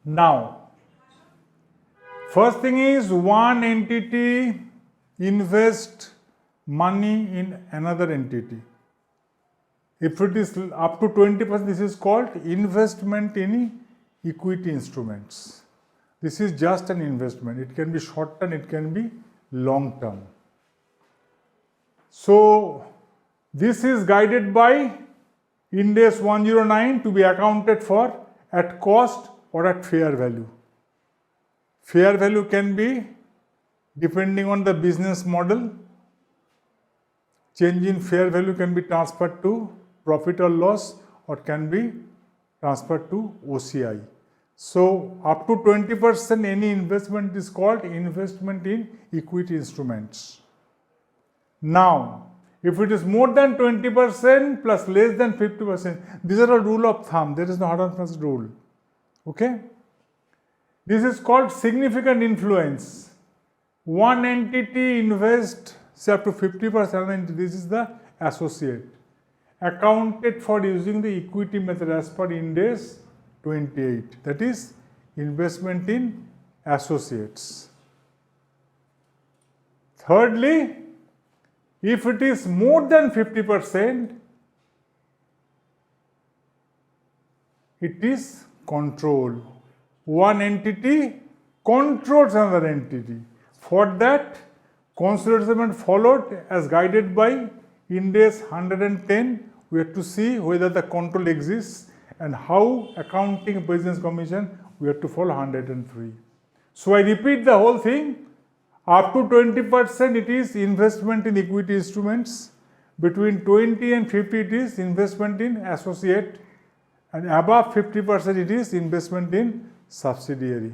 Now, first thing is one entity invest money in another entity. If it is up to 20%, this is called investment in equity instruments. This is just an investment. It can be short term, it can be long term. So, this is guided by Ind AS 109 to be accounted for at cost or at fair value. Fair value can be depending on the business model. Change in fair value can be transferred to profit or loss or can be transferred to OCI. So, up to 20% any investment is called investment in equity instruments. Now, if it is more than 20% plus less than 50%, these are a rule of thumb. There is no hard and fast rule. Okay? This is called significant influence. One entity invests, say up to 50%, this is the associate. Accounted for using the equity method as per Ind AS 28. That is investment in associates. Thirdly, if it is more than 50%, it is control. One entity controls another entity. For that, consideration followed as guided by Ind AS 110. We have to see whether the control exists and how accounting business commission we have to follow 103. So I repeat the whole thing. Up to 20% it is investment in equity instruments. Between 20 and 50 it is investment in associate. And above 50% it is investment in subsidiary.